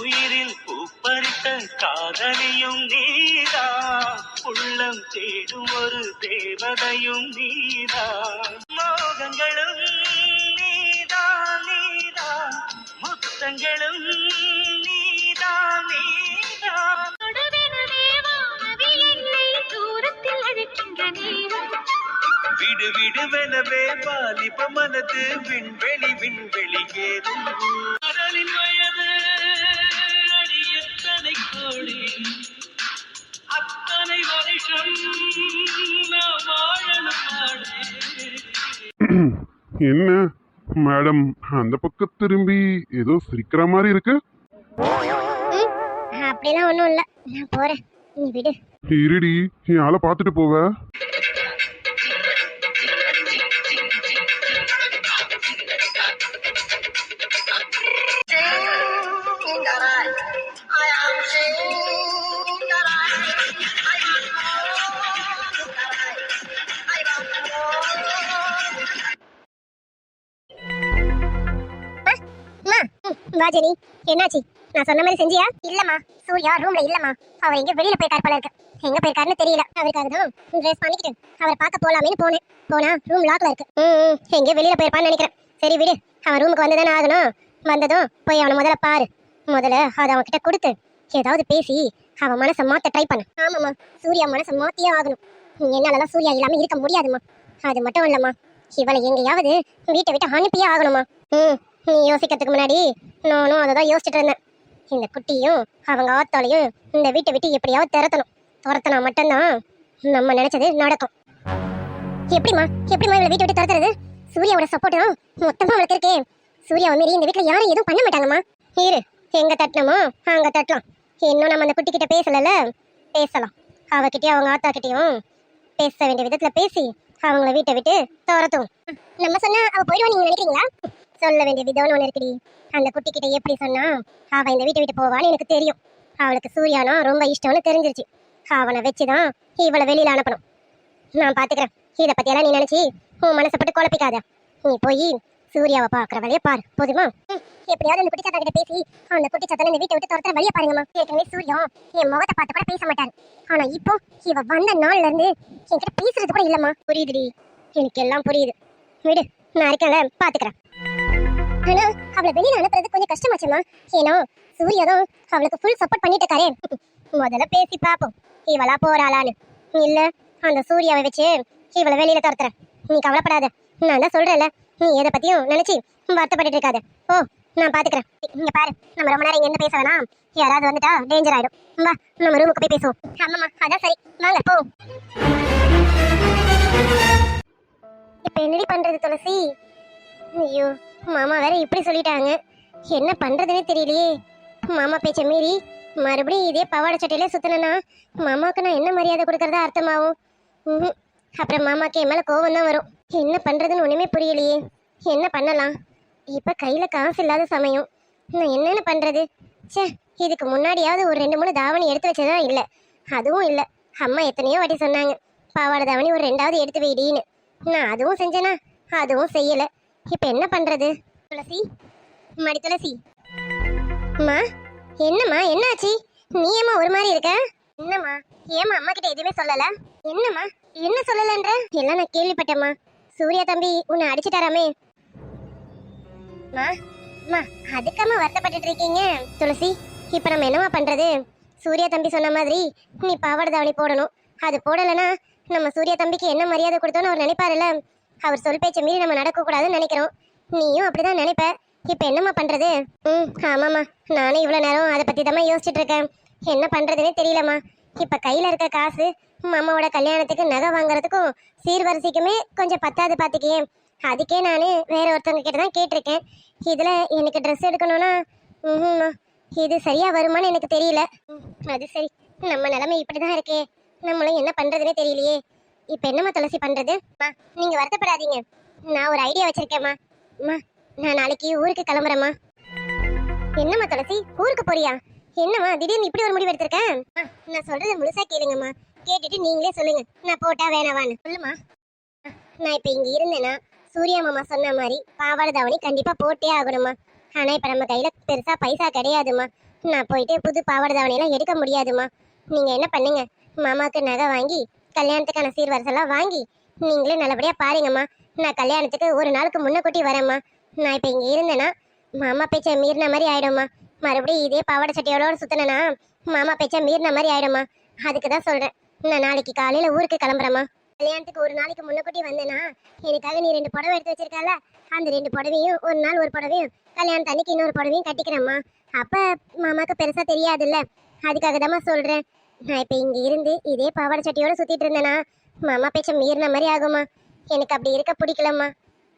உயிரில் பூப்பறித்த காதலியும் நீதா, உள்ளம் தேடும் ஒரு தேவதையும் நீதா, மோகங்களும் நீதா நீதா, முத்தங்களும் நீதா நீதா. தூரத்தில் அழைக்கின்ற நேரம் விடு விடுவெனவே வாலிப மனது விண்வெளி ஏதும். கடலின் வயது அடி எத்தனை கோடி, அத்தனை வருஷம் நான் வாழணும் நாடே. என்ன மேடம் அந்த பக்கம் திரும்பி ஏதோ சிரிக்கிற மாதிரி இருக்கு? அப்படிலாம் ஒன்றும் இல்லை, நான் போறேன், நீ விடு. இருடி, என் ஆளை பார்த்துட்டு போவ. வாஜனி, என்னாச்சு? நான் சொன்ன மாதிரி செஞ்சியா? இல்லம்மா, சூர்யா ரூம்ல இல்லம்மா. அவர் எங்க வெளியில போயிருக்காரு போல இருக்கு. எங்க போயிருக்காருன்னு தெரியல. அவருக்காக தான் ட்ரெஸ் பண்ணிக்கிட்டு அவரை பார்க்க போலாமேன்னு போனேன். போனா ரூம் லாக்ல இருக்கு. எங்க வெளியில போயிருப்பான்னு நினைக்கிறேன். சரி விடு, அவன் ரூமுக்கு வந்துதானே ஆகணும். வந்ததும் போய் அவனை முதல்ல பாரு. முதல்ல அதை அவன் கிட்ட கொடுத்து ஏதாவது பேசி அவன் மனசை மாத்த ட்ரை பண்ணு. ஆமாம்மா, சூர்யா மனசை மாத்தியே ஆகணும். என்னாலலாம் சூர்யா இல்லாம இருக்க முடியாதுமா. அது மட்டும் இல்லம்மா, இவளை எங்கேயாவது வீட்டை விட்டு அனுப்பியே ஆகணுமா. நீ யோசிக்கிறதுக்கு முன்னாடி நானும் அதை தான் யோசிச்சுட்டு இருந்தேன். இந்த குட்டியும் அவங்க ஆத்தாலையும் இந்த வீட்டை விட்டு எப்படியாவது துரத்தினா மட்டும்தான் நம்ம நினைச்சது நடக்கும். எப்படிமா இவளை வீட்டை விட்டு துரத்துறது? சூர்யாவோட சப்போர்ட்டும் மொத்தமா அவளுக்கு இருக்கே. சூர்யாவை மீறி இந்த வீட்டுல யாரும் எதுவும் பண்ண மாட்டாங்கம்மா. இரு, எங்க தட்டணுமோ அங்க தட்டலாம். இன்னும் நம்ம அந்த குட்டி கிட்ட பேசல, பேசலாம். அவகிட்டயும் அவங்க ஆத்தா கிட்டயும் பேச வேண்டிய விதத்துல பேசி அவங்கள வீட்டை விட்டு துரத்தும். நம்ம சொன்னா அவ போயிடுவா நீங்க நினைக்கிறீங்களா? சொல்ல வேண்டிய விதம்னு ஒண்ணு இருக்குடி. அந்த குட்டி கிட்ட எப்படி சொன்னா அவ இந்த வீட்டை விட்டு போவான்னு எனக்கு தெரியும். அவளுக்கு சூர்யானா ரொம்ப இஷ்டம்னு தெரிஞ்சிருச்சு. அவனை வச்சுதான் இவளை வெளியில அனுப்பணும். நான் பாத்துக்கிறேன். இதை பத்தியெல்லாம் நீ நினைச்சு உன் மனசை பட்டு குழப்பிக்காத. நீ போய் சூர்யாவை பாக்குற வழியை பாரு, போதுமா? எப்படியாவது அந்த குட்டி சத்தா கிட்ட பேசி அந்த குட்டி சத்தனை இந்த வீட்டை விட்டு துரத்துற வழியை பாருங்கம்மா. ஏற்கனவே சூர்யா என் முகத்தை பார்த்து கூட பேச மாட்டாரு. ஆனா இப்போ இவ வந்த நாள்ல இருந்து என்கிட்ட பேசுறது கூட இல்லம்மா. புரியுதுடி, எனக்கு எல்லாம் புரியுது. விடு, நான் இருக்கேன்ல, பாத்துக்கிறேன். ஆனா அவளை வெளியில அனுப்புறது கொஞ்சம் கஷ்டமாச்சுமா. ஏன்னா சூர்யாதான் அவளுக்கு ஃபுல் சப்போர்ட் பண்ணிட்டு இருக்காரே. முதல்ல பேசி பாப்போம் இவளா போறாளான்னு. இல்ல அந்த சூர்யாவை வச்சு இவளை வெளியில துரத்துறேன். நீ கவலைப்படாத, நான் தான் சொல்றேன்ல. நீ எதை பத்தியும் நினைச்சு வருத்தப்பட்டு இருக்காத. ஓ, நான் பாத்துக்கிறேன். இங்க பாரு, நம்ம ரொம்ப நேரம் இங்க என்ன பேச வேணாம். யாராவது வந்துட்டா டேஞ்சர் ஆயிடும். வா, நம்ம ரூமுக்கு போய் பேசுவோம். ஆமாம்மா, அதான் சரி, வாங்க போ. இப்ப என்னடி பண்றது துளசி? ஐயோ, மாமா வேற இப்படி சொல்லிட்டாங்க. என்ன பண்றதுன்னே தெரியலையே. மாமா பேச்ச மீறி மறுபடியும் இதே பவாடை சட்டையில சுத்தினா மாமாவுக்கு நான் என்ன மரியாதை கொடுக்கறதா அர்த்தமாகும். அப்புறம் மாமாக்கு என் மேல கோவம் தான் வரும். என்ன பண்றதுன்னு ஒண்ணுமே புரியலையே. என்ன பண்ணலாம்? இப்ப கையில காசு இல்லாத சமயம். நான் என்னென்ன பண்றது? சே, இதுக்கு முன்னாடியாவது ஒரு 2-3 தாவணி எடுத்து வச்சதா இல்ல. அதுவும் இல்ல. அம்மா எத்தனையோ வாட்டி சொன்னாங்க பாவாடை தாவணி ஒரு 2வது எடுத்து வைடின்னு. நான் அதுவும் செஞ்சேனா? அதுவும் செய்யல. இப்ப என்ன பண்றது? துளசி, மடி துளசி. அம்மா, என்னம்மா, என்னாச்சு? நீ ஏமா ஒரு மாதிரி இருக்க? என்னம்மா, ஏமா அம்மா கிட்ட எதுவுமே சொல்லல? என்னம்மா, என்ன சொல்லலன்ற? எல்லாம் நான் கேள்விப்பட்டேம்மா. சூர்யா தம்பி உன்னை அடிச்சுட்டாராமே. அதுக்காம வருத்தப்பட்டு இருக்கீங்க? துளசி, இப்ப நம்ம என்னமா பண்றது? சூர்யா தம்பி சொன்ன மாதிரி நீ பாவாடை தாவணி போடணும். அது போடலைன்னா நம்ம சூர்யா தம்பிக்கு என்ன மரியாதை கொடுத்தோன்னு அவர் நினைப்பாருல்ல. அவர் சொல் பேச்ச மீறி நம்ம நடக்க கூடாதுன்னு நினைக்கிறோம். நீயும் அப்படிதான் நினைப்ப. இப்ப என்னம்மா பண்றது? ஆமாம்மா, நானும் இவ்வளவு நேரம் அதை பத்தி தான் யோசிச்சுட்டு இருக்கேன். என்ன பண்றதுன்னே தெரியலம்மா. இப்ப கையில இருக்க காசு மாமாவோட கல்யாணத்துக்கு நகை வாங்குறதுக்கும் சீர்வரிசைக்குமே கொஞ்சம் பத்தாது பாத்துக்கே. அதுக்கே நானு வேற ஒருத்தவங்க கிட்ட தான் கேட்டிருக்கேன். இதுல எனக்கு ட்ரெஸ் எடுக்கணும்னா இது சரியா வருமானு எனக்கு தெரியல. அது சரி, நம்ம நிலைமை இப்படிதான் இருக்கே. நம்மளும் என்ன பண்றதுன்னே தெரியலையே. இப்ப என்னம்மா துளசி பண்றது? நீங்க வருத்தப்படாதீங்க, நான் ஒரு ஐடியா வச்சிருக்கேம்மா. நான் நாளைக்கு ஊருக்கு கிளம்புறேம்மா. என்னம்மா துளசி, ஊருக்கு போறியா? என்னம்மா திடீர்னு இப்படி ஒரு முடிவு எடுத்திருக்கேன்? நான் சொல்றது முழுசா கேளுங்கம்மா. கேட்டுட்டு நீங்களே சொல்லுங்க, நான் போட்டா வேணாவான்னு. சொல்லுமா. நான் இப்ப இங்க இருந்தேன்னா சூர்யா மாமா சொன்ன மாதிரி பாவாடை தாவணி கண்டிப்பா போட்டே ஆகணுமா. ஆனா இப்ப நம்ம கையில பெருசா பைசா கிடையாதுமா. நான் போயிட்டு புது பாவாடை தாவணி எல்லாம் எடுக்க முடியாதுமா. நீங்க என்ன பண்ணுங்க, மாமாவுக்கு நகை வாங்கி கல்யாணத்துக்கான சீர்வரிசெல்லாம் வாங்கி நீங்களே நல்லபடியா பாருங்கம்மா. நான் கல்யாணத்துக்கு ஒரு நாளுக்கு முன்ன கூட்டி வரேம்மா. நான் இப்ப இங்க இருந்தேன்னா மாமா பேச்ச மீறின மாதிரி ஆயிடும்மா. மறுபடியும் இதே பாவாடை சட்டையோட சுத்தினா மாமா பேச்ச மீறின மாதிரி ஆயிடும்மா. அதுக்குதான் சொல்றேன். நான் நாளைக்கு காலையில ஊருக்கு கிளம்புறேம்மா. கல்யாணத்துக்கு ஒரு நாளைக்கு முன்னக்கூட்டி வந்தேன்னா எனக்காக நீ 2 புடவை எடுத்து வச்சிருக்கால, அந்த 2 புடவையும் ஒரு நாள் ஒரு புடவையும் கல்யாணத்து அன்னைக்கு இன்னொரு புடவையும் கட்டிக்கிறேம்மா. அப்ப மாமாக்கு பெருசா தெரியாதுல்ல. அதுக்காக தான் சொல்றேன். நான் இப்ப இங்க இருந்து இதே பாவாடை சட்டையோட சுத்திட்டு இருந்தேன்னா மாமா பேச்ச மீறின மாதிரி ஆகுமா. எனக்கு அப்படி இருக்க பிடிக்கலம்மா.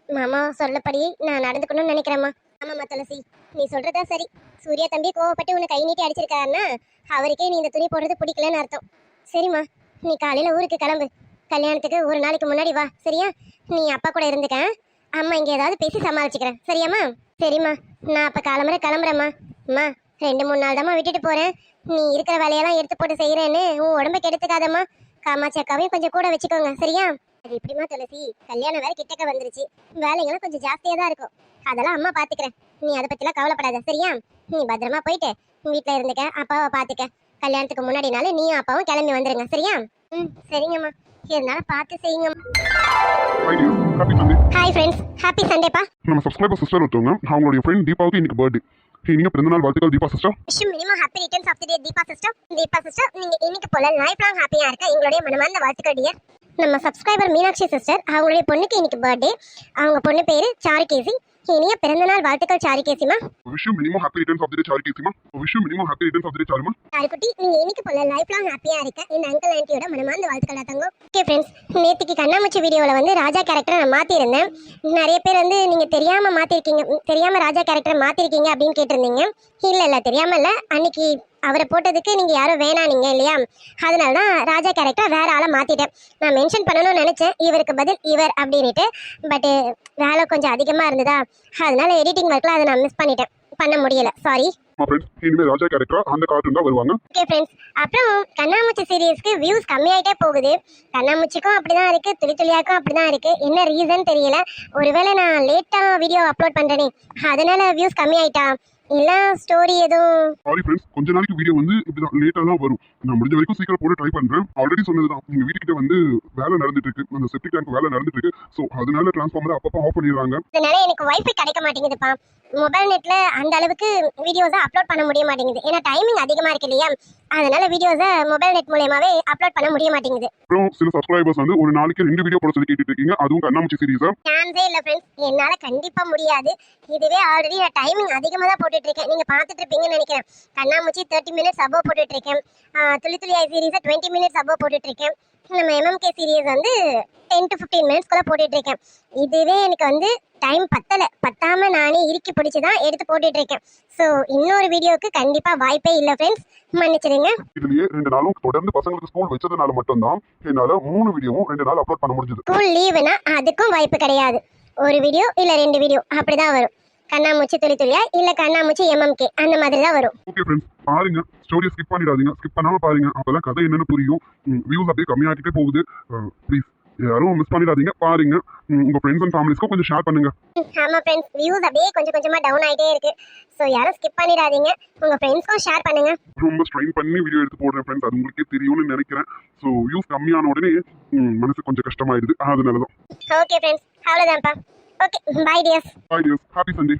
மாமா சொல்லப்படி நான் நடந்துக்கணும்னு நினைக்கிறேம்மா. ஆமாம்மா துளசி, நீ சொல்றதா சரி. சூர்யா தம்பி கோவப்பட்டு உன்னை கை நீட்டி அடிச்சிருக்காருன்னா அவருக்கே நீ இந்த துணி போடுறது பிடிக்கலன்னு அர்த்தம். சரிம்மா, நீ காலையில ஊருக்கு கிளம்பு. கல்யாணத்துக்கு ஒரு நாளைக்கு முன்னாடி வா, சரியா? நீ அப்பா கூட இருந்துக்க. அம்மா இங்க ஏதாவது பேசி சமாளிச்சுக்கிறேன், சரியாம்மா? சரிம்மா, நான் அப்ப காலம்பரை கிளம்புறேம்மா. அம்மா, 2-3 நாள் தாம்மா விட்டுட்டு போறேன். நீ இருக்கிற வேலையெல்லாம் எடுத்து போட்டு செய்யறேன்னு உன் உடம்ப கெடுத்துக்காதம்மா. காமாட்சி அக்காவையும் கொஞ்சம் கூட வச்சுக்கோங்க, சரியா? அது எப்படிமா துளசி, கல்யாணம் வேற கிட்டக்க வந்துருச்சு. வேலைங்களும் கொஞ்சம் ஜாஸ்தியா தான் இருக்கும். அதெல்லாம் அம்மா பாத்துக்கிறேன். நீ அதை பத்திலாம் கவலைப்படாத, சரியா? நீ பத்திரமா போயிட்டு வீட்டுல இருந்துக்க, அப்பாவை பாத்துக்க. கல்யாணத்துக்கு முன்னாடினால நீயும் அப்பாவும் கிளம்பி வந்துருங்க, சரியா? சரிங்கம்மா, இருந்தாலும் பார்த்து செய்யுங்கம்மா. ஹாய் ஃப்ரெண்ட்ஸ், ஹாப்பி சண்டேப்பா. நம்ம சப்ஸ்கிரைபர் சிஸ்டர் ஒருத்தவங்க, அவங்களுடைய ஃப்ரெண்ட் தீபாவுக்கு இன்னைக்கு பர்த்டே. நீங்க பிறந்தநாள் வாழ்த்துக்கள் Deepa sister. Wish minimum happy returns of the day Deepa sister. Deepa sister, நீங்க இன்னைக்கு போல லைஃப் லாங் ஹாப்பியா இருக்க எங்களுடைய மனமார்ந்த வாழ்த்துக்கள் டியர். நம்ம சப்ஸ்கிரைபர் மீனாட்சி சிஸ்டர் அவங்களுடைய பொண்ணுக்கு இன்னைக்கு பர்த்டே. அவங்க பொண்ணு பேரு சாருகேசி. இனிய பிறந்தநாள் வாழ்த்துக்கள் சாருகேசிமா. விஷயம் மினிமம் happy returns of the day சாருகேசிமா. விஷயம் மினிமம் happy returns of the day சாருமா. சாருக்குட்டி, நீங்க இன்னைக்கு போல லைஃப் லாங் ஹாப்பியா இருக்க இந்த அங்கிள் ஆன்ட்டியோட மனமார்ந்த வாழ்த்துக்கள் தங்க. ஓகே ஃப்ரெண்ட்ஸ், நேத்திக்கு கண்ணாமூச்சி வீடியோவில் வந்து ராஜா கேரக்டரை நான் மாற்றிருந்தேன். நிறைய பேர் வந்து நீங்கள் தெரியாமல் மாற்றிருக்கீங்க, தெரியாமல் ராஜா கேரக்டரை மாற்றிருக்கீங்க அப்படின்னு கேட்டிருந்தீங்க. இல்லை தெரியாமல் இல்லை, அன்னைக்கு அவரை போட்டதுக்கு நீங்கள் யாரும் வேணானீங்க இல்லையா, அதனால தான் ராஜா கேரக்டர் வேற ஆளை மாற்றிட்டேன். நான் மென்ஷன் பண்ணணும்னு நினச்சேன் இவருக்கு பதில் இவர் அப்படின்ட்டு, பட்டு வேலை கொஞ்சம் அதிகமாக இருந்ததா, அதனால எடிட்டிங் ஒர்க்கில் அதை நான் மிஸ் பண்ணிட்டேன், பண்ண முடியல, சாரி. இனிமே ராஜா கேரக்டர் அந்த கார்ட்டூன் தான் வருவாங்க. ஓகே ஃப்ரெண்ட்ஸ், அப்புறம் கண்ணாமூச்சி சீரியஸ்க்கு வியூஸ் கம்மியாயிட்டே போகுது. கண்ணாமூச்சிக்கும் அப்படிதான் இருக்கு, துளி துளியாக்கும் அப்படிதான் இருக்கு. என்ன ரீசன் தெரியல. ஒருவேளை நான் லேட்டா வீடியோ அப்லோட் பண்றேனே, அதனால வியூஸ் கம்மியாயிட்டா, இல்ல ஸ்டோரி எதுவும். சாரி ஃப்ரெண்ட்ஸ், கொஞ்ச நாளைக்கு வீடியோ வந்து இப்படிதான் லேட்டா தான் வரும். நான் முடிஞ்ச வரைக்கும் சீக்கிரம் போட ட்ரை பண்றேன். ஆல்ரெடி சொன்னதுதான், எங்க வீட்டுக்கிட்ட வந்து வேலை நடந்துட்டு இருக்கு, அந்த செப்டிக் டேங்க் வேலை நடந்துட்டு இருக்கு. சோ அதனால டிரான்ஸ்ஃபார்மர் அப்பப்போ ஆஃப் பண்ணிடுறாங்க. அதனால எனக்கு வைஃபை கிடைக்க மாட்டேங்குதுப்பா. மொபைல் நெட்ல அந்த அளவுக்கு வீடியோஸை அப்லோட் பண்ண முடிய மாட்டேங்குது. ஏன்னா டைமிங் அதிகமா இருக்கு இல்லையா, அதனால வீடியோஸை மொபைல் நெட் மூலமாவே அப்லோட் பண்ண முடிய மாட்டேங்குது. அப்புறம் சில சப்ஸ்கிரைபர்ஸ் வந்து ஒரு நாளைக்கு 2 வீடியோ போட சொல்லி கேட்டுட்டு இருக்கீங்க, அதுவும் கண்ணாமூச்சி சீரிஸா. சான்ஸே இல்ல ஃப்ரெண்ட்ஸ், என்னால கண்டிப்பா முடியாது. இதுவே ஆல்ரெடி நான் டைமிங் அதிகமா தான் போட்டுட்டு இருக்கேன், நீங்க பாத்துட்டு இருப்பீங்கன்னு நினைக்கிறேன். கண்ணாமூச்சி 30 மினிட்ஸ் அபோவ் போட்டுட்டு இருக்கேன். துளி துளியாய் சீரிஸை 20 மினிட்ஸ் அபோவ் போட்டுட்டு இருக்கேன். நம்ம எம்எம்கே சீரியஸ் வந்து 10 to 15 மினிட்ஸ்க்குள்ள போட்டுட்டு இருக்கேன். இதுவே எனக்கு வந்து டைம் பத்தாம நானே இறுக்கி பிடிச்சுதான் எடுத்து போட்டுட்டு இருக்கேன். ஸோ இன்னொரு வீடியோக்கு கண்டிப்பா வாய்ப்பே இல்லை ஃப்ரெண்ட்ஸ், மன்னிச்சிடுங்க. இதுலயே 2 நாளும் தொடர்ந்து பசங்களுக்கு ஸ்கூல் வச்சதுனால மட்டும்தான் என்னால 3 வீடியோவும் 2 நாள் அப்லோட் பண்ண முடிஞ்சது. ஸ்கூல் லீவுனா அதுக்கும் வாய்ப்பு கிடையாது. ஒரு வீடியோ இல்ல 2 வீடியோ அப்படிதான் வரும். கண்ணாமூச்சி துளி துளியா இல்ல கண்ணாமூச்சி எம்எம்கே அந்த மாதிரி தான் வரும். ஓகே ஃப்ரெண்ட்ஸ், பாருங்க, ஸ்டோரியை ஸ்கிப் பண்ணிடாதீங்க. ஸ்கிப் பண்ணாம பாருங்க, அப்பதான் கதை என்னன்னு புரியும். வியூஸ் அப்படியே கம்மியாகிட்டே போகுது. ப்ளீஸ் யாரும் மிஸ் பண்ணிடாதீங்க, பாருங்க. உங்க ஃப்ரெண்ட்ஸ் அண்ட் ஃபேமிலிஸ்க்கு கொஞ்சம் ஷேர் பண்ணுங்க. ஆமா ஃப்ரெண்ட்ஸ், வியூஸ் அப்படியே கொஞ்சம் கொஞ்சமா டவுன் ஆயிட்டே இருக்கு. ஸோ யாரும் ஸ்கிப் பண்ணிடாதீங்க, உங்க ஃப்ரெண்ட்ஸ்க்கும் ஷேர் பண்ணுங்க. ரொம்ப ஸ்ட்ரெயின் பண்ணி வீடியோ எடுத்து போடுறேன் ஃப்ரெண்ட்ஸ், அது உங்களுக்கே தெரியும்னு நினைக்கிறேன். ஸோ வியூஸ் கம்மியான உடனே மனசு கொஞ்சம் கஷ்டமாயிடுது, அதனால தான். ஓகே ஃப்ரெண்ட்ஸ், அவ்வளோதான்ப்பா. Okay, bye dears. Happy Sunday.